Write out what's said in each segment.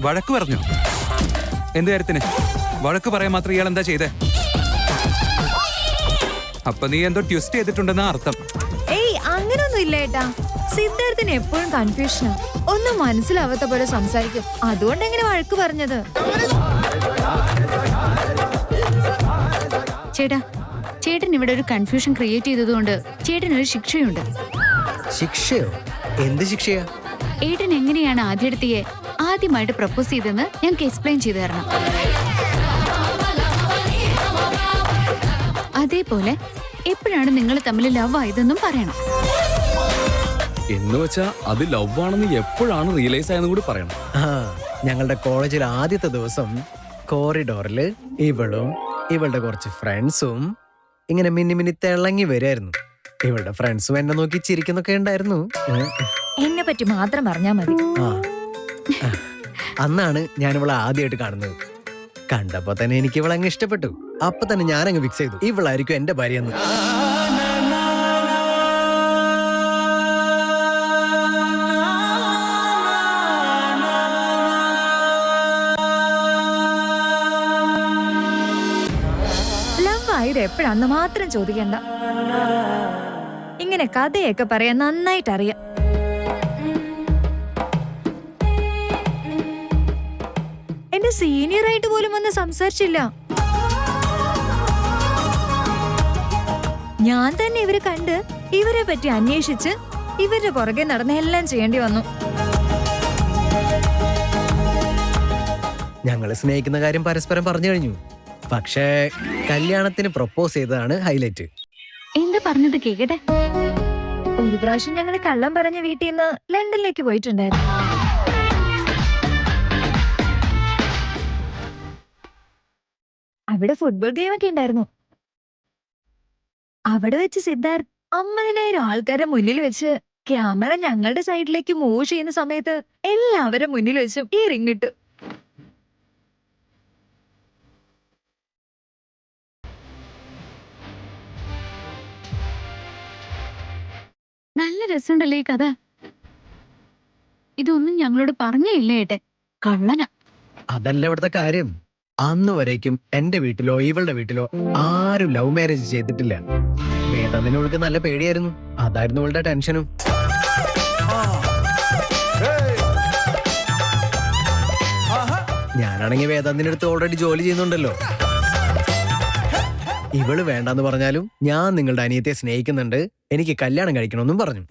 വഴക്ക് പറഞ്ഞു? എന്ത് കാര്യത്തിന്? വഴക്ക് പറയാൻ മാത്രം ഇയാൾ എന്താ ചെയ്തേ? അപ്പൊ നീ എന്തോ ട്വിസ്റ്റ് ചെയ്തിട്ടുണ്ടെന്നാ അർത്ഥം. ഏയ് അങ്ങനൊന്നും ഇല്ല ഏട്ടാ. സിദ്ധാർത്ഥിന് എപ്പോഴും കൺഫ്യൂഷനാ. ഒന്നും മനസ്സിലാവാത്ത പോലെ സംസാരിക്കും. അതുകൊണ്ട് എങ്ങനെ വഴക്ക് പറഞ്ഞത്? ചേട്ടാ, ചേട്ടൻ ഇവിടെ ഒരു കൺഫ്യൂഷൻ ക്രിയേറ്റ് ചെയ്തതുകൊണ്ട് ചേട്ടനൊരു ശിക്ഷയുണ്ട്. ശിക്ഷയോ? എന്ത് ശിക്ഷയാ? ഏട്ടൻ എങ്ങനെയാണ് ആദ്യടുത്തിയെ ആദ്യമായിട്ട് പ്രപ്പോസ് ചെയ്തെന്ന് ഞങ്ങൾക്ക് എക്സ്പ്ലെയിൻ ചെയ്തു തരണം. അതേപോലെ എപ്പോഴാണ് നിങ്ങൾ തമ്മിൽ ലവ് ആയതെന്നും പറയണം. എന്ന് വെച്ചാ അത് ലവ് ആണെന്ന് എപ്പോഴാണ് റിയലൈസ് ആയെന്ന് കൂടി പറയണം. ഞങ്ങളുടെ കോളേജിൽ ആദ്യത്തെ ദിവസം കോറിഡോറില് ഇവളും ഇവളുടെ കുറച്ച് ഫ്രണ്ട്സും ഇങ്ങനെ മിന്നി മിന്നി തിളങ്ങി വരായിരുന്നു. ഇവളുടെ ഫ്രണ്ട്സും എന്നെ നോക്കി ചിരിക്കുന്നൊക്കെ ഉണ്ടായിരുന്നു. എന്നെ പറ്റി മാത്രം പറഞ്ഞാ മതി. അന്നാണ് ഞാൻ ഇവളെ ആദ്യമായിട്ട് കാണുന്നത്. കണ്ടപ്പോ തന്നെ എനിക്ക് ഇവളങ്ങ് ഇഷ്ടപ്പെട്ടു. അപ്പൊ തന്നെ ഞാനങ്ങ് ഫിക്സ് ചെയ്തു, ഇവളായിരിക്കും എന്റെ ഭാര്യയെന്ന്. ലവ് ആയത് എപ്പോഴാന്ന് മാത്രം ചോദിക്കണ്ട. ഇങ്ങനെ കഥയൊക്കെ പറയാൻ നന്നായിട്ട് അറിയാം. എന്റെ സീനിയർ ആയിട്ട് പോലും ഒന്ന് സംസാരിച്ചില്ല. ഞാൻ തന്നെ ഇവരെ കണ്ട് ഇവരെ പറ്റി അന്വേഷിച്ച് ഇവരുടെ പുറകെ നടന്ന് എല്ലാം ചെയ്യേണ്ടി വന്നു. ഞങ്ങള് സ്നേഹിക്കുന്ന കാര്യം പരസ്പരം പറഞ്ഞു കഴിഞ്ഞു. പക്ഷേ കല്യാണത്തിന് പ്രപ്പോസ് ചെയ്തതാണ് ഹൈലൈറ്റ്. എന്ത് പറഞ്ഞത് കേക്കട്ടെ? ഒരു പ്രാവശ്യം ഞങ്ങള് കള്ളം പറഞ്ഞ വീട്ടിൽ നിന്ന് ലണ്ടനിലേക്ക് പോയിട്ടുണ്ടായിരുന്നു. അവിടെ ഫുട്ബോൾ ഗെയിം ഒക്കെ ഉണ്ടായിരുന്നു. അവിടെ വെച്ച് സിദ്ധാർത്ഥ് 50,000 ആൾക്കാരെ മുന്നിൽ വെച്ച് ക്യാമറ ഞങ്ങളുടെ സൈഡിലേക്ക് മൂവ് ചെയ്യുന്ന സമയത്ത് എല്ലാവരും മുന്നിൽ വെച്ചും ഈ റിംഗ് ഇട്ടു. നല്ല രസമുണ്ടല്ലേ ഈ കഥ. ഇതൊന്നും ഞങ്ങളോട് പറഞ്ഞേ ഇല്ല ഏട്ടെ. കള്ളനാ. അതല്ല ഇവിടുത്തെ കാര്യം. അന്ന് വരേക്കും എന്റെ വീട്ടിലോ ഇവളുടെ വീട്ടിലോ ആരും ലവ് മാരേജ് ചെയ്തിട്ടില്ല. വേദനകൾക്ക് നല്ല പേടിയായിരുന്നു. അതായിരുന്നു ഇവളുടെ ടെൻഷനും. ഞാനാണെങ്കിൽ വേദാന്തിന്റെ അടുത്ത് ഓൾറെഡി ജോലി ചെയ്യുന്നുണ്ടല്ലോ. ഇവള് വേണ്ടെന്ന് പറഞ്ഞാലും ഞാൻ നിങ്ങളുടെ അനിയത്തെ സ്നേഹിക്കുന്നുണ്ട്, എനിക്ക് കല്യാണം കഴിക്കണമെന്നും പറഞ്ഞു.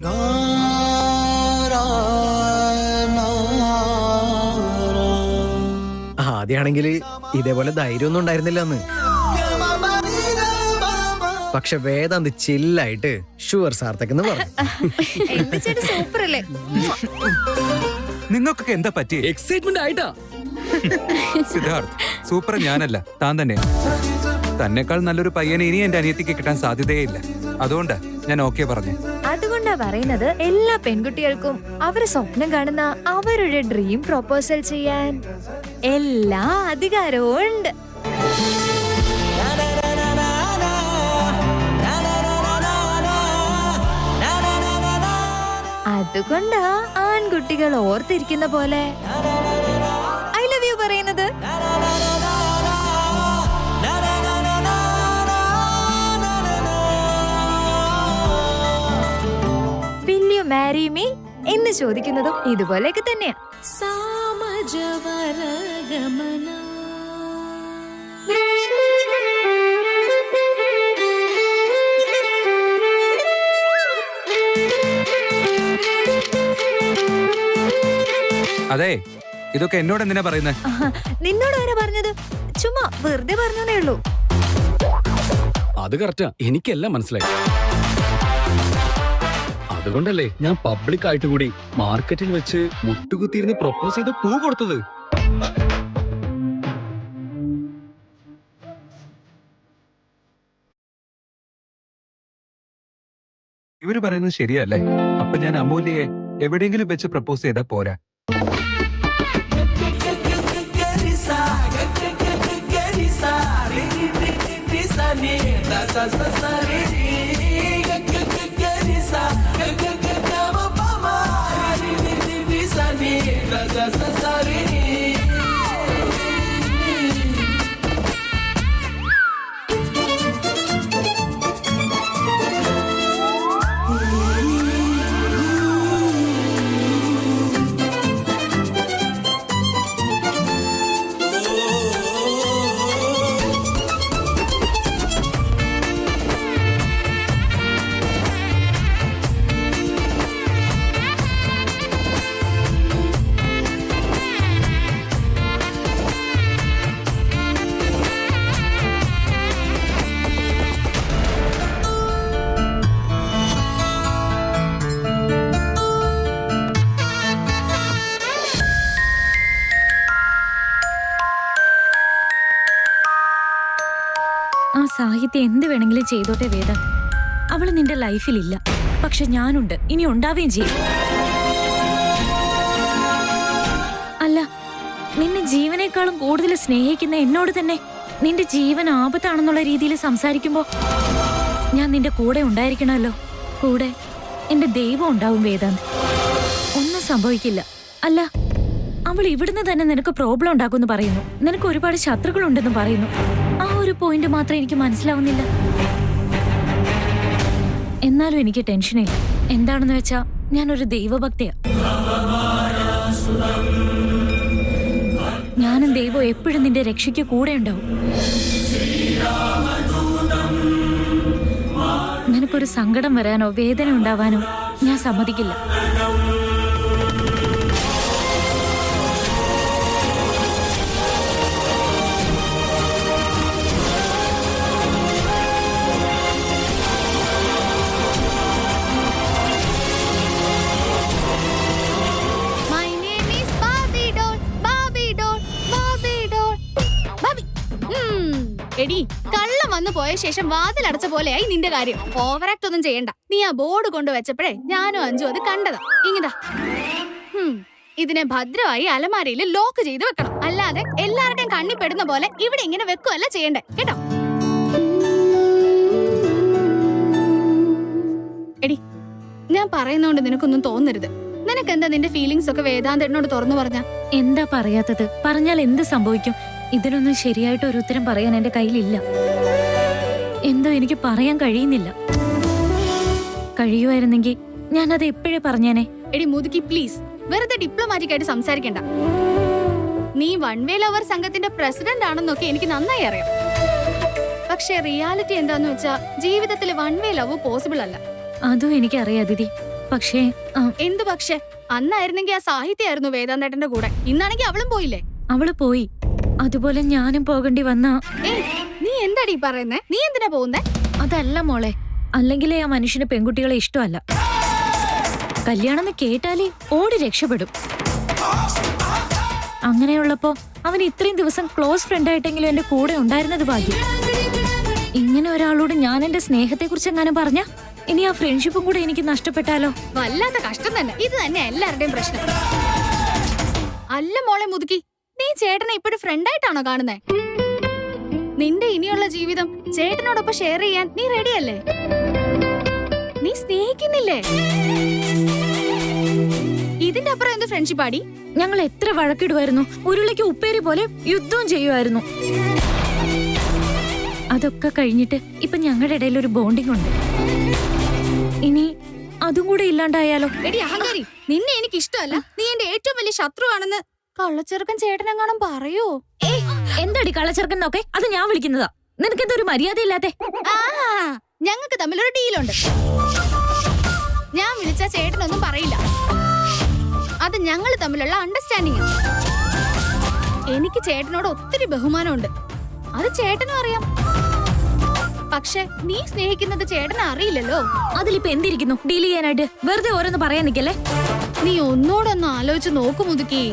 ആദ്യമാണെങ്കിൽ ഇതേപോലെ ധൈര്യമൊന്നും ഉണ്ടായിരുന്നില്ല അന്ന്. പക്ഷെ വേദാന്ത് ചില്ലായിട്ട് ഷുവർ സാർത്ഥക്കെന്ന് പറഞ്ഞു. സൂപ്പർ അല്ലേ? നിങ്ങൾക്കൊക്കെ എന്താ പറ്റി? എക്സൈറ്റ്മെന്റ് ആയിട്ടാ. സിദ്ധാർത്ഥ്, സൂപ്പർ ഞാനല്ല, താൻ തന്നെ. തന്നെക്കാൾ നല്ലൊരു പയ്യനെ ഇനി എന്റെ അനിയത്തിക്ക് കിട്ടാൻ സാധ്യതയില്ല. അതുകൊണ്ടാ ഞാൻ ഓക്കെ പറഞ്ഞു. അതുകൊണ്ടാ പറയുന്നത്, എല്ലാ പെൺകുട്ടികൾക്കും അവര് സ്വപ്നം കാണുന്ന അവരുടെ ഡ്രീം പ്രൊപ്പോസൽ ചെയ്യാൻ എല്ലാ അധികാരവും ഉണ്ട്. അതുകൊണ്ടാ ആൺകുട്ടികൾ ഓർത്തിരിക്കുന്ന പോലെ ഐ ലവ് യു പറയുന്നത്. വിൽ യു മാരി മീ എന്ന് ചോദിക്കുന്നതും ഇതുപോലെയൊക്കെ തന്നെയാ. അതെ, ഇതൊക്കെ എന്നോട് എന്തിനാ പറയുന്നത്? നിന്നോട് ആരാ പറഞ്ഞത്? ചുമ്മാ വെറുതെ പറഞ്ഞേ ഉള്ളൂ. അത് കറക്റ്റാ, എനിക്കെല്ലാം മനസ്സിലായി. അതുകൊണ്ടല്ലേ ഞാൻ പബ്ലിക് ആയിട്ട് കൂടി മാർക്കറ്റിൽ വെച്ച് മുട്ടുകുത്തിയിരുന്ന് പ്രൊപ്പോസ് ചെയ്ത് പൂ കൊടുത്തത്. ഇവര് പറയുന്നത് ശരിയല്ലേ? അപ്പൊ ഞാൻ അമൂല്യയെ എവിടെയെങ്കിലും വെച്ച് പ്രപ്പോസ് ചെയ്താ പോരാ. ആ സാഹിത്യം എന്ത് വേണമെങ്കിലും ചെയ്തോട്ടെ വേദ. അവള് നിന്റെ ലൈഫിലില്ല, പക്ഷെ ഞാനുണ്ട്, ഇനി ഉണ്ടാവുകയും ചെയ്യും. അല്ല, നിന്നെ ജീവനേക്കാളും കൂടുതൽ സ്നേഹിക്കുന്ന എന്നോട് തന്നെ നിന്റെ ജീവൻ ആപത്താണെന്നുള്ള രീതിയിൽ സംസാരിക്കുമ്പോ ഞാൻ നിന്റെ കൂടെ ഉണ്ടായിരിക്കണമല്ലോ. കൂടെ എന്റെ ദൈവം ഉണ്ടാവും വേദാന്ത്. ഒന്നും സംഭവിക്കില്ല. അല്ല, അവൾ ഇവിടുന്ന് തന്നെ നിനക്ക് പ്രോബ്ലം ഉണ്ടാക്കുമെന്ന് പറയുന്നു. നിനക്ക് ഒരുപാട് ശത്രുക്കളുണ്ടെന്ന് പറയുന്നു. ആ ഒരു പോയിന്റ് മാത്രം എനിക്ക് മനസ്സിലാവുന്നില്ല. എന്നാലും എനിക്ക് ടെൻഷനില്ല. എന്താണെന്ന് വെച്ചാ ഞാനൊരു ദൈവഭക്തയാ. ഞാനും ദൈവം എപ്പോഴും നിന്റെ രക്ഷയ്ക്ക് കൂടെ ഉണ്ടാവും. നിനക്കൊരു സങ്കടം വരാനോ വേദന ഉണ്ടാവാനോ ഞാൻ സമ്മതിക്കില്ല. എടി, കള്ളം വന്നു പോയ ശേഷം വാതിലടച്ച പോലെയായി നിന്റെ കാര്യം. ഓവറാക്ട് ഒന്നും ചെയ്യണ്ട. നീ ആ ബോർഡ് കൊണ്ടുവച്ചപ്പോഴേ ഞാനും അഞ്ചും അത് കണ്ടതാ. ഇങ്ങതാ, ഇതിനെ ഭദ്രമായി അലമാരയിൽ ലോക്ക് ചെയ്ത് വെക്കണം. അല്ലാതെ എല്ലാവരുടെയും കണ്ണി പെടുന്ന പോലെ ഇവിടെ ഇങ്ങനെ വെക്കുകയല്ല ചെയ്യണ്ടേ, കേട്ടോ? എടി, ഞാൻ പറയുന്നോണ്ട് നിനക്കൊന്നും തോന്നരുത്. നിനക്കെന്താ നിന്റെ ഫീലിങ്സ് ഒക്കെ വേദാന്തനോട് തുറന്നു പറഞ്ഞ? എന്താ പറയാത്തത്? പറഞ്ഞാൽ എന്ത് സംഭവിക്കും? ഇതിനൊന്നും ശരിയായിട്ട് ഒരു ഉത്തരം പറയാൻ എന്റെ കയ്യിലില്ല. എന്തോ എനിക്ക് പറയാൻ കഴിയുന്നില്ല. കഴിയുമായിരുന്നെങ്കിൽ ഞാൻ അത് എപ്പോഴേ പറഞ്ഞേനെ. എടി മുതുക്കി, പ്ലീസ് വെറുതെ ഡിപ്ലോമാറ്റിക് ആയിട്ട് സംസാരിക്കണ്ട. നീ വൺ വേ ലവർ സംഘത്തിന്റെ പ്രസിഡന്റ് ആണെന്നൊക്കെ എനിക്ക് നന്നായി അറിയാം. പക്ഷെ റിയാലിറ്റി എന്താന്ന് വെച്ചാ ജീവിതത്തിൽ വൺ വേ ലവ് പോസിബിൾ അല്ല. അതും എനിക്കറിയാം ദിതി. പക്ഷേ എന്ത് പക്ഷെ? അന്നായിരുന്നെങ്കിൽ ആ സാഹിത്യമായിരുന്നു വേദാന്തേട്ടന്റെ കൂടെ. ഇന്നാണെങ്കിൽ അവളും പോയില്ലേ? അവള് പോയി. അതുപോലെ ഞാനും പോകേണ്ടി വന്ന. നീ എന്താടി പറയുന്നേ? നീ എന്തിനാ പോകുന്നേ? അതല്ല മോളെ, അല്ലെങ്കിലേ ആ മനുഷ്യന് പെൺകുട്ടികളെ ഇഷ്ടമല്ല. കല്യാണം കേട്ടാലേ ഓടി രക്ഷപ്പെടും. അങ്ങനെയുള്ളപ്പോ അവൻ ഇത്രയും ദിവസം ക്ലോസ് ഫ്രണ്ട് ആയിട്ടെങ്കിലും എന്റെ കൂടെ ഉണ്ടായിരുന്നത് ഭാഗ്യം. ഇങ്ങനെ ഒരാളോട് ഞാൻ എന്റെ സ്നേഹത്തെ കുറിച്ച് എങ്ങനെ പറഞ്ഞ ഇനി ആ ഫ്രണ്ട്ഷിപ്പും കൂടെ എനിക്ക് നഷ്ടപ്പെട്ടാലോ? വല്ലാത്ത കഷ്ടം തന്നെ. ഇത് തന്നെ എല്ലാവരുടെയും പ്രശ്നം. അല്ല മോളെ മുതുക്കി, നീ ചേട്ടനെ ഇപ്പോഴും ഫ്രണ്ടായിട്ടാണോ കാണുന്നേ? നിന്റെ ഇനിയുള്ള ജീവിതം ചേട്ടനോടൊപ്പം ഷെയർ ചെയ്യാൻ നീ റെഡിയല്ലേ? നീ സ്നേഹിക്കുന്നില്ലേ? ഇതിന്റെ അപ്പുറം എന്ത് ഫ്രണ്ട്ഷിപ്പ് ആടി? ഞങ്ങൾ എത്ര വഴക്കിടുമായിരുന്നു, ഉരുളയ്ക്ക് ഉപ്പേരി പോലെ യുദ്ധവും ചെയ്യുമായിരുന്നു. അതൊക്കെ കഴിഞ്ഞിട്ട് ഇപ്പൊ ഞങ്ങളുടെ ഇടയിൽ ഒരു ബോണ്ടിങ് ഉണ്ട്. ഇനി അതും കൂടെ ഇല്ലാണ്ടായാലോ? എടി അഹങ്കാരി, നിന്നെ എനിക്ക് ഇഷ്ടമല്ല. നീ എന്റെ ഏറ്റവും വലിയ ശത്രുവാണെന്ന് കള്ളച്ചെറുക്കൻ ചേട്ടനെങ്ങാനും പറയോ? എന്താടി കള്ളച്ചെറുക്കൻ എന്നൊക്കെ? അത് ഞാൻ വിളിക്കുന്നതാ. നിനക്ക് എന്തൊരു മര്യാദ ഇല്ലാതെ? ഞങ്ങൾക്ക് തമ്മിലൊരു ഡീലുണ്ട്. ഞാൻ വിളിച്ച ചേട്ടനൊന്നും പറയില്ല. അത് ഞങ്ങൾ തമ്മിലുള്ള അണ്ടർസ്റ്റാൻഡിങ്. എനിക്ക് ചേട്ടനോട് ഒത്തിരി ബഹുമാനമുണ്ട്. അത് ചേട്ടനും അറിയാം. പക്ഷെ നീ സ്നേഹിക്കുന്നത് ചേട്ടനെ അറിയില്ലല്ലോ. അതിലിപ്പോ എന്തിരിക്കുന്നു ഡീൽ ചെയ്യാനായിട്ട്? വെറുതെ ഓരോന്ന് പറയാൻ നിക്കല്ലേ. നീ ഒന്നോടൊന്ന് ആലോചിച്ച് നോക്കു മുതുക്കി.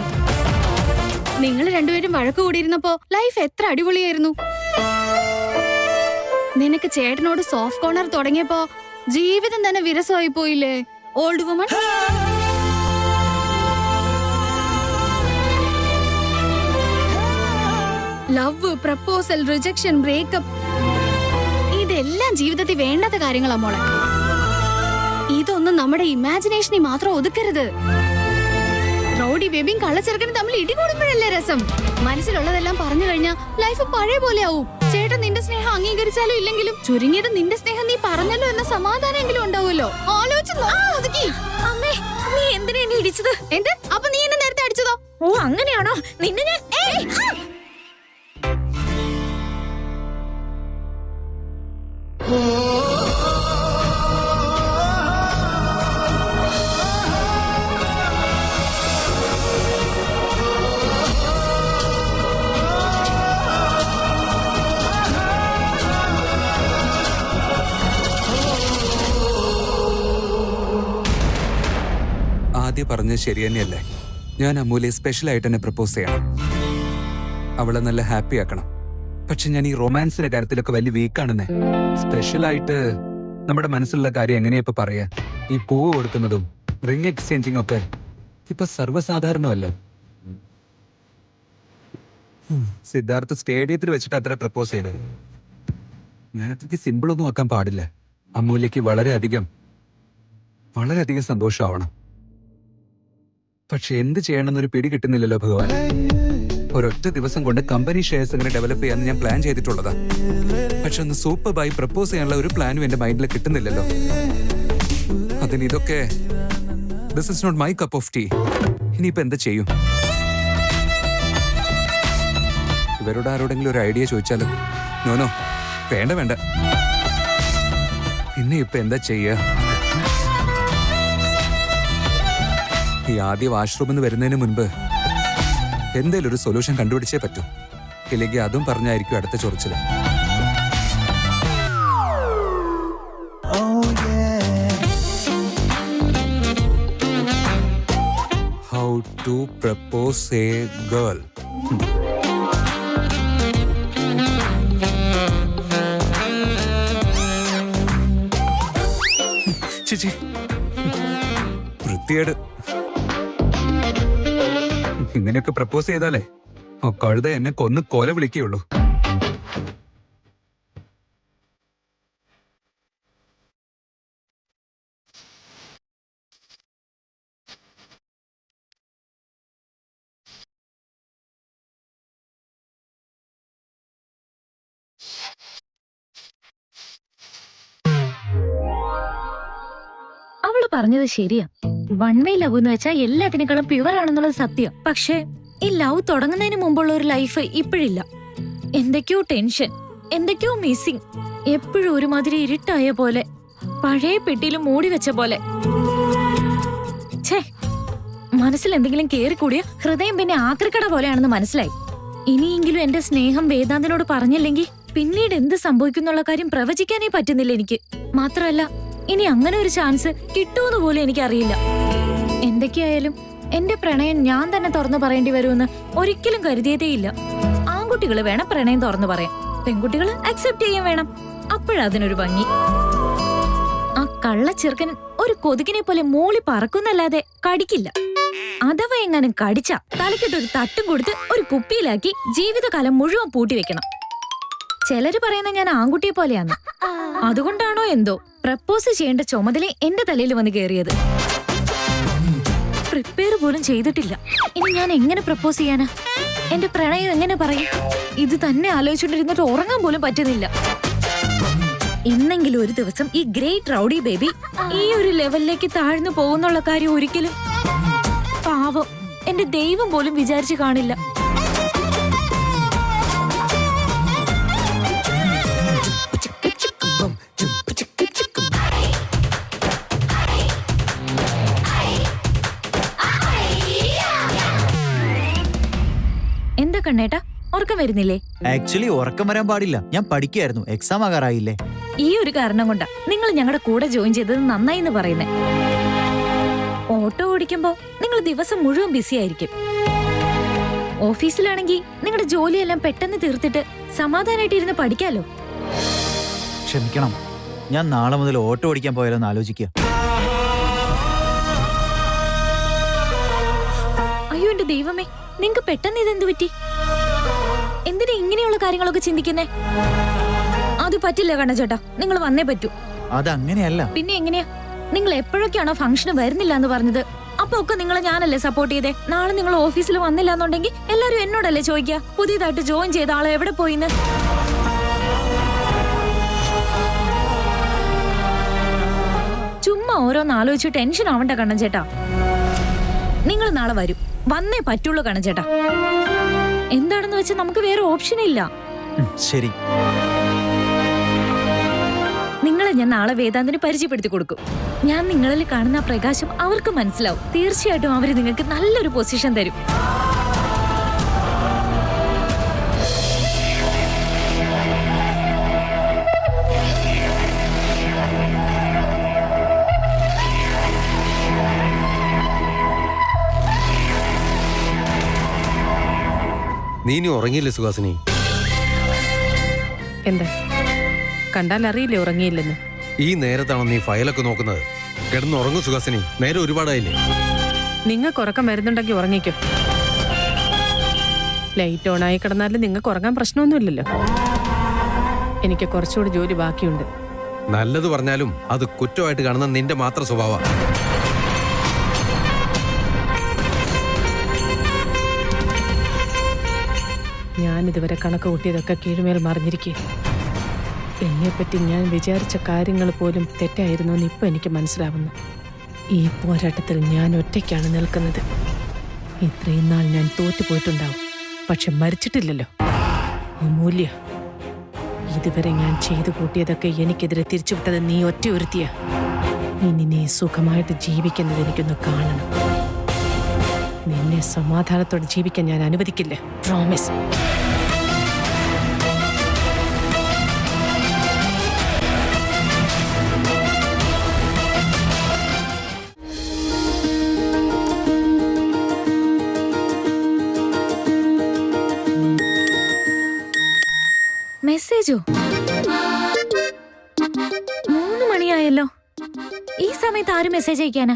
നിങ്ങൾ രണ്ടുപേരും വഴക്ക് കൂടിയിരുന്നപ്പോ ലൈഫ് എത്ര അടിപൊളിയായിരുന്നു. നിനക്ക് ചേട്ടനോട് സോഫ്റ്റ് കോർണർ തുടങ്ങിയപ്പോ ജീവിതം തന്നെ വിരസമായി പോയില്ലേ old woman? Love, proposal, rejection, breakup, ഇതെല്ലാം ജീവിതത്തിൽ വേണ്ടാത്ത കാര്യങ്ങളാ മോളെ. ഇതൊന്നും നമ്മുടെ ഇമാജിനേഷനിൽ മാത്രം ഒതുക്കരുത്. റൗഡി ബേബിയും കള്ളച്ചെറുക്കനും തമ്മിൽ ഇടികൂടുമ്പോഴല്ലേ രസം. മനസ്സിലുള്ളതെല്ലാം പറഞ്ഞു കഴിഞ്ഞാൽ ലൈഫ് പഴയ പോലെ ആവും. ചേട്ടൻ നിന്റെ സ്നേഹം അംഗീകരിച്ചാലും ഇല്ലെങ്കിലും ചുരുങ്ങിയത് നിന്റെ സ്നേഹം നീ പറഞ്ഞല്ലോ എന്ന സമാധാനമെങ്കിലും ഉണ്ടാവുമല്ലോ. ആലോചിച്ച് അമ്മേ, നീ എന്തിനാ എന്നെ ഇടിച്ചത്? എന്ത്? അപ്പൊ നീ എന്നെ നേരത്തെ അടിച്ചതോ? ഓ അങ്ങനെയാണോ? നിന്നെ ഞാൻ ആദ്യം പറഞ്ഞത് ശരി തന്നെയല്ലേ? ഞാൻ അമൂല്യെ സ്പെഷ്യലായിട്ട് എന്നെ പ്രപ്പോസ് ചെയ്യണം, അവളെ നല്ല ഹാപ്പി ആക്കണം. പക്ഷെ ഞാൻ ഈ റൊമാൻസിന്റെ കാര്യത്തിലൊക്കെ വലിയ വീക്കാണെന്നേ. സ്പെഷ്യലായിട്ട് നമ്മുടെ മനസ്സിലുള്ള കാര്യം എങ്ങനെയാ ഇപ്പൊ പറയാ? ഈ പൂവ് കൊടുക്കുന്നതും റിംഗ് എക്സ്ചേഞ്ചിങ് ഒക്കെ ഇപ്പൊ സർവ്വസാധാരണമല്ലേ. സിദ്ധാർത്ഥ് സ്റ്റേഡിയത്തിൽ വെച്ചിട്ട് അത്ര പ്രപ്പോസ് ചെയ്തത്. ഞാനത്രയ്ക്ക് സിമ്പിൾ ഒന്നും ആക്കാൻ പാടില്ല. അമൂല്യക്ക് വളരെയധികം സന്തോഷമാവണം. പക്ഷെ എന്ത് ചെയ്യണമെന്നൊരു പിടി കിട്ടുന്നില്ലല്ലോ ഭഗവാൻ. ഒരൊറ്റ ദിവസം കൊണ്ട് കമ്പനി ഷെയർസ് എങ്ങനെ ഡെവലപ്പ് ചെയ്യാൻ ഞാൻ പ്ലാൻ ചെയ്തിട്ടുള്ളതാ. പക്ഷെ ഒന്ന് സൂപ്പർബായി പ്രപ്പോസ് ചെയ്യാനുള്ള ഒരു പ്ലാനും എന്റെ മൈൻഡിൽ കിട്ടുന്നില്ലല്ലോ. അതിന് ഇതൊക്കെ this is not my cup of tea. ഇനിയിപ്പോ എന്താ ചെയ്യും? ഇവരോട് ആരോടെങ്കിലും ഒരു ഐഡിയ ചോദിച്ചാലോ? നോനോ, വേണ്ട. പിന്നെ ഇപ്പൊ എന്താ ചെയ്യാ? ഈ ആദ്യ വാഷ്റൂമിൽ നിന്ന് വരുന്നതിന് മുൻപ് എന്തേലും ഒരു സൊല്യൂഷൻ കണ്ടുപിടിച്ചേ പറ്റൂ. ഇല്ലെങ്കിൽ അതും പറഞ്ഞായിരിക്കും അടുത്ത ചൊറിച്ചില്. How to propose a girl. ചേച്ചി, വൃത്തിയേട്. ഇങ്ങനെയൊക്കെ പ്രപ്പോസ് ചെയ്താലേ കഴുത എന്നെ കൊന്ന് കൊല വിളിക്കുകയുള്ളൂ. അവള് പറഞ്ഞത് ശരിയാ. വൺ വേ ലവ് എന്ന് വെച്ചാൽ എല്ലാത്തിനേക്കാളും പ്യുവർ ആണെന്നുള്ളത് സത്യം. പക്ഷേ ഈ ലവ് തുടങ്ങുന്നതിന് മുമ്പുള്ള ഒരു ലൈഫ് ഇപ്പോഴില്ല. എന്തൊക്കെയോ ടെൻഷൻ, എന്തൊക്കെയോ മിസ്സിങ്, എപ്പോഴും ഒരുമാതിരി ഇരുട്ടായ പോലെ, പഴയ പെട്ടിയിൽ മൂടി വെച്ച പോലെ. ഛേ, മനസ്സിൽ എന്തെങ്കിലും കേറിക്കൂടിയ ഹൃദയം പിന്നെ ആക്രിക്കട പോലെയാണെന്ന് മനസ്സിലായി. ഇനിയെങ്കിലും എന്റെ സ്നേഹം വേദാന്തിനോട് പറഞ്ഞില്ലെങ്കിൽ പിന്നീട് എന്ത് സംഭവിക്കുന്നുള്ള കാര്യം പ്രവചിക്കാനേ പറ്റുന്നില്ല എനിക്ക്. മാത്രമല്ല ഇനി അങ്ങനെ ഒരു ചാൻസ് കിട്ടുമെന്ന് പോലും എനിക്കറിയില്ല. എന്തൊക്കെയായാലും എന്റെ പ്രണയം ഞാൻ തന്നെ തുറന്നു പറയേണ്ടി വരുമെന്ന് ഒരിക്കലും കരുതിയതേയില്ല. ആൺകുട്ടികള് വേണം പ്രണയം തുറന്നു പറയാൻ, പെൺകുട്ടികള് അക്സെപ്റ്റ് ചെയ്യാൻ വേണം. അപ്പോഴതിനൊരു ഭംഗി. ആ കള്ളച്ചെറുക്കൻ ഒരു കൊതുകിനെ പോലെ മൂളി പറക്കുന്നല്ലാതെ കടിക്കില്ല. അഥവാ എങ്ങാനും കടിച്ച തലക്കിട്ടൊരു തട്ടും കൊടുത്ത് ഒരു കുപ്പിയിലാക്കി ജീവിതകാലം മുഴുവൻ പൂട്ടി വെക്കണം. ചിലര് പറയുന്ന ഞാൻ ആൺകുട്ടിയെ പോലെയാന്ന്. അതുകൊണ്ടാണോ എന്തോ പ്രപ്പോസ് ചെയ്യേണ്ട ചുമതല എന്റെ തലയിൽ വന്ന് കേറിയത്. പ്രിപ്പയർ പോലും ചെയ്തിട്ടില്ല. ഇനി ഞാൻ എങ്ങനെ പ്രപ്പോസ് ചെയ്യാനാ? എന്റെ പ്രണയം എങ്ങനെ പറയും? ഇത് തന്നെ ആലോചിച്ചുകൊണ്ടിരുന്നിട്ട് ഉറങ്ങാൻ പോലും പറ്റുന്നില്ല. എന്നെങ്കിലും ഒരു ദിവസം ഈ ഗ്രേറ്റ് റൗഡി ബേബി ഈ ഒരു ലെവലിലേക്ക് താഴ്ന്നു പോകുന്നുള്ള കാര്യം ഒരിക്കലും പാവം എന്റെ ദൈവം പോലും വിചാരിച്ചു കാണില്ല. എന്താ കണ്ണേട്ടാ, ഉറക്കം വരുന്നില്ലേ? ആക്ച്വലി ഉറക്കം വരാൻ പാടില്ല, ഞാൻ പഠിക്കായിരുന്നു, എക്സാം ആകാറായില്ലേ. ഈ ഒരു കാരണം കൊണ്ടാ നിങ്ങൾ ഞങ്ങളുടെ കൂടെ ജോയിൻ ചെയ്തത് നന്നായി എന്ന് പറയുന്നേ. ഓട്ടോ ഓടിക്കുമ്പോ നിങ്ങൾ ദിവസം മുഴുവൻ ബിസി ആയിരിക്കും. ഓഫീസിലാണെങ്കിൽ നിങ്ങളുടെ ജോലിയെല്ലാം പെട്ടെന്ന് തീർത്തിട്ട് സമാധാനമായിട്ട് ഇരുന്ന് പഠിക്കാലോ. ക്ഷമിക്കണം, ഞാൻ നാളെ മുതൽ ഓട്ടോ ഓടിക്കാൻ പോയാലോ എന്ന് ആലോചിക്കുക. അയ്യോ എന്റെ ദൈവമേ, നിങ്ങക്ക് പെട്ടെന്ന് ഇതെന്ത് പറ്റി? എന്തിനാ ഇങ്ങനെയുള്ള കാര്യങ്ങളൊക്കെ ചിന്തിക്കുന്നേ? അത് പറ്റില്ല കണ്ണച്ചേട്ടാ, നിങ്ങൾ വന്നേ പറ്റൂ. അതങ്ങനെയല്ല. പിന്നെ എങ്ങനെയാ? നിങ്ങൾ എപ്പോഴൊക്കെയാണോ ഫംഗ്ഷന് വരുന്നില്ല എന്ന് പറഞ്ഞത് അപ്പൊ ഒക്കെ നിങ്ങളെ ഞാനല്ലേ സപ്പോർട്ട് ചെയ്തേ. നാളെ നിങ്ങൾ ഓഫീസിൽ വന്നില്ല എന്നുണ്ടെങ്കിൽ എല്ലാരും എന്നോടല്ലേ ചോദിക്കുക പുതിയതായിട്ട് ജോയിൻ ചെയ്ത ആളെ എവിടെ പോയിന്ന്. ചുമ്മാ ഓരോന്ന് ആലോചിച്ച് ടെൻഷൻ ആവണ്ട കണ്ണൻ ചേട്ടാ. നിങ്ങൾ നാളെ വരും, വന്നേ പറ്റുള്ളൂ കണ്ണൻ ചേട്ടാ. എന്താണെന്ന് വെച്ചാൽ നമുക്ക് വേറെ ഓപ്ഷൻ ഇല്ല. ശരി. നിങ്ങളെ ഞാൻ നാളെ വേദാന്തിന് പരിചയപ്പെടുത്തി കൊടുക്കും. ഞാൻ നിങ്ങളിൽ കാണുന്ന ആ പ്രകാശം അവർക്ക് മനസ്സിലാവും. തീർച്ചയായിട്ടും അവര് നിങ്ങൾക്ക് നല്ലൊരു പൊസിഷൻ തരും. നീ ഇനി ഉറങ്ങിയില്ലേ സുഹാസിനി? എന്താ കണ്ടാൽ അറിയില്ലേ ഉറങ്ങിയില്ലെന്ന്? ഈ നേരത്താണോ നീ ഫയലൊക്കെ നോക്കുന്നത്? കിടന്നുറങ്ങും സുഹാസിനി, നേരെ ഒരുപാടായില്ലേ? നിങ്ങൾക്ക് ഉറക്കം വരുന്നുണ്ടെങ്കിൽ ഉറങ്ങിക്കോ. ലൈറ്റ് ഓണായി കിടന്നാലും നിങ്ങൾക്ക് ഉറങ്ങാൻ പ്രശ്നമൊന്നുമില്ലല്ലോ. എനിക്ക് കുറച്ചുകൂടി ജോലി ബാക്കിയുണ്ട്. നല്ലത് പറഞ്ഞാലും അത് കുറ്റമായിട്ട് കാണുന്ന നിന്റെ മാത്രം സ്വഭാവം. ഞാനിതുവരെ കണക്ക് കൂട്ടിയതൊക്കെ കീഴ്മേൽ മറിഞ്ഞിരിക്കുക. എന്നെപ്പറ്റി ഞാൻ വിചാരിച്ച കാര്യങ്ങൾ പോലും തെറ്റായിരുന്നു എന്ന് ഇപ്പം എനിക്ക് മനസ്സിലാവുന്നു. ഈ പോരാട്ടത്തിൽ ഞാൻ ഒറ്റയ്ക്കാണ് നിൽക്കുന്നത്. ഇത്രയും നാൾ ഞാൻ തോറ്റുപോയിട്ടുണ്ടാവും, പക്ഷെ മരിച്ചിട്ടില്ലല്ലോ. അമൂല്യ, ഇതുവരെ ഞാൻ ചെയ്തു കൂട്ടിയതൊക്കെ എനിക്കെതിരെ തിരിച്ചുവിട്ടത് നീ ഒറ്റ ഒരുത്തിയ. ഇനി നീ സുഖമായിട്ട് ജീവിക്കുന്നത് എനിക്കൊന്ന് കാണണം. നിന്നെ സമാധാനത്തോടെ ജീവിക്കാൻ ഞാൻ അനുവദിക്കില്ല. പ്രോമിസ്. മെസ്സേജോ? 3 മണിയായല്ലോ. ഈ സമയത്ത് ആരും മെസ്സേജ് അയക്കാനാ?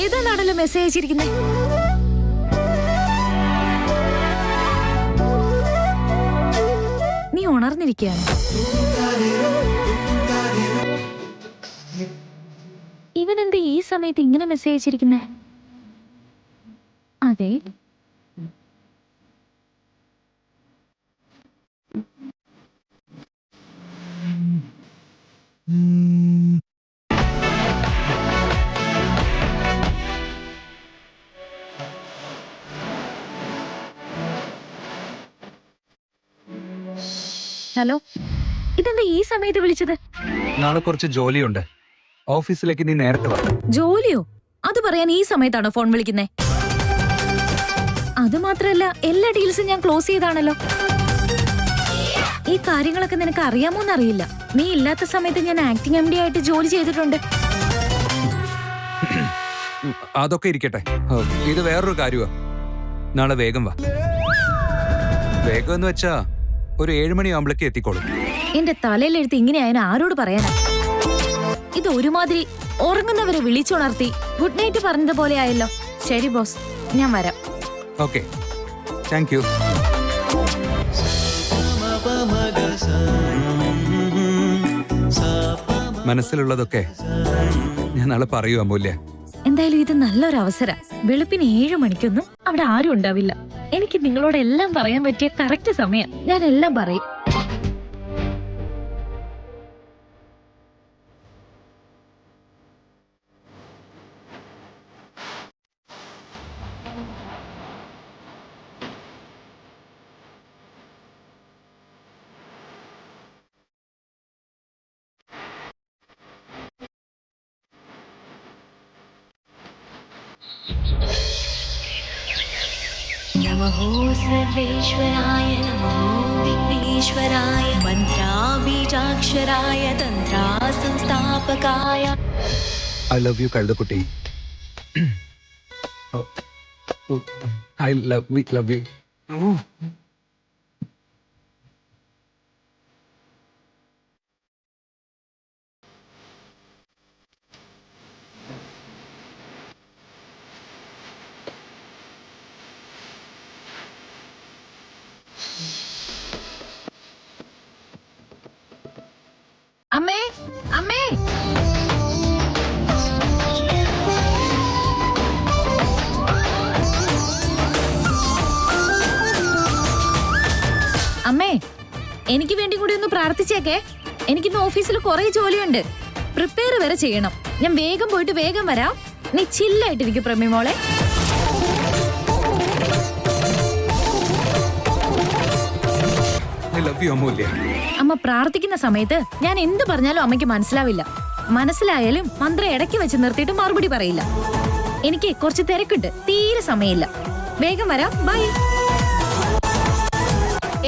ഏതാണല്ലോ മെസ്സേജ് അയച്ചിരിക്കുന്നത്? നീ ഉണർന്നിരിക്കുകയാണ്. ഇവനെന്താ ഈ സമയത്ത് ഇങ്ങനെ മെസ്സേജ് അയച്ചിരിക്കുന്നേ? അതെ, ഹലോ, ഇതെന്താ ഈ സമയത്ത് വിളിച്ചത്? നാളെ കുറച്ച് ജോലിയുണ്ട്, ഓഫീസിലേക്ക് നീ നേരത്തെ വാ. ജോലിയോ? അത് പറയാൻ ഈ സമയത്താണോ ഫോൺ വിളിക്കുന്നേ? അത് മാത്രല്ല, എല്ലാ ഡീൽസും ഞാൻ ക്ലോസ് ചെയ്താണല്ലോ. ഈ കാര്യങ്ങളൊക്കെ നിനക്ക് അറിയാമോന്നറിയില്ല. നീ ഇല്ലാത്ത സമയത്ത് ഞാൻ ആക്ടിംഗ് MD ആയിട്ട് ജോലി ചെയ്തിട്ടുണ്ട്. അതൊക്കെ ഇരിക്കട്ടെ, ഇത് വേറൊരു കാര്യമാ. നാളെ വേഗം വാ. വേഗം എന്ന് വെച്ചാ ഒരു 7 മണിയാകുമ്പോഴേക്ക് എത്തിക്കോളും. എന്റെ തലയിലെടുത്ത് ഇങ്ങനെയായ ആരോട് പറയാനാ? ഇത് ഒരുമാതിരി ഉറങ്ങുന്നവരെ വിളിച്ചുണർത്തി ഗുഡ് നൈറ്റ് പറഞ്ഞതുപോലെ ആയല്ലോ. ശരി ബോസ്, ഞാൻ വരാം. Okay, thank you. മനസ്സിലുള്ളതൊക്കെ ഞാൻ നാളെ പറയൂ അമൂല്യ. എന്തായാലും ഇത് നല്ലൊരു അവസരം. വെളുപ്പിന് 7 മണിക്കൊന്നും അവിടെ ആരും ഉണ്ടാവില്ല. എനിക്ക് നിങ്ങളോട് എല്ലാം പറയാൻ പറ്റിയ കറക്റ്റ് സമയം. ഞാൻ എല്ലാം പറയും. नमो सर्वेश्वराय नमो विघ्नेश्वराय मन्त्राबीजाक्षराय तन्त्रासंस्थापकाय. I love you, കഴുതക്കുട്ടി. I love you. അമ്മേ അമ്മേ അമ്മേ, എനിക്ക് വേണ്ടി കൂടി ഒന്ന് പ്രാർത്ഥിച്ചേക്കേ. എനിക്കിന്ന് ഓഫീസിൽ കുറെ ജോലിയുണ്ട്. പ്രിപ്പയർ വരെ ചെയ്യണം. ഞാൻ വേഗം പോയിട്ട് വേഗം വരാം. നീ ചില്ലായിട്ടിരിക്കും പ്രമി മോളെ. ഐ ലവ് യു അമൂല്യ. അമ്മ പ്രാർത്ഥിക്കുന്ന സമയത്ത് ഞാൻ എന്ത് പറഞ്ഞാലും അമ്മയ്ക്ക് മനസ്സിലാവില്ല. മനസ്സിലായാലും മന്ത്രം ഇടയ്ക്ക് വെച്ച് നിർത്തിയിട്ട് മറുപടി പറയില്ല. എനിക്ക് കുറച്ച് തിരക്കുണ്ട്, തീരെ സമയമില്ല. വേഗം വരാം, ബൈ.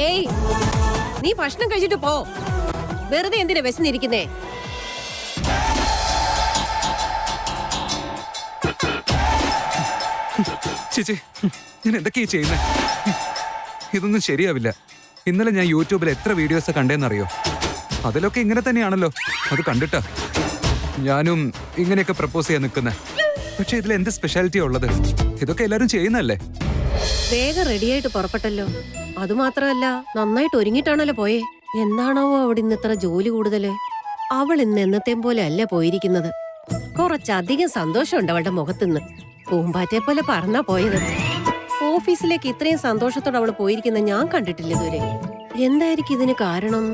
ഏയ്, നീ ഭക്ഷണം കഴിച്ചിട്ട് പോ. വെറുതെ എന്തിനാ വിശന്നിരിക്കുന്നേ? ചേച്ചി, ഞാൻ എന്തൊക്കെയാ ചെയ്യുന്നത്? ഇതൊന്നും ശരിയാവില്ല. ഇന്നലെ ഞാൻ യൂട്യൂബിൽ എത്ര വീഡിയോസ് കണ്ടേന്നറിയോ? അതിലൊക്കെ ഇങ്ങനെ തന്നെയാണല്ലോ. അത് കണ്ടിട്ടാ ഞാനും ഇങ്ങനെയൊക്കെ പ്രപ്പോസ് ചെയ്യാൻ നിൽക്കുന്നത്. പക്ഷെ ഇതിൽ എന്ത് സ്പെഷ്യാലിറ്റിയാ ഉള്ളത്? ഇതൊക്കെ എല്ലാരും ചെയ്യുന്നല്ലേ? വേഗം റെഡിയായിട്ട് പുറപ്പെട്ടല്ലോ. അതുമാത്രമല്ല, നന്നായിട്ട് ഒരുങ്ങിട്ടാണല്ലോ പോയേ. എന്താണാവോ അവിടെ ഇന്ന് ഇത്ര ജോലി കൂടുതല്? അവൾ ഇന്ന് എന്നത്തേം പോലെ അല്ല പോയിരിക്കുന്നത്. കുറച്ചധികം സന്തോഷമുണ്ട് അവളുടെ മുഖത്തുനിന്ന്. പൂമ്പാറ്റെ പോലെ പറന്നാ പോയത്. ഓഫീസിലേക്ക് ഇത്രയും സന്തോഷത്തോടെ അവൾ പോയിരിക്കുന്ന ഞാൻ കണ്ടിട്ടില്ല ഇതുവരെ. എന്തായിരിക്കും ഇതിന് കാരണം?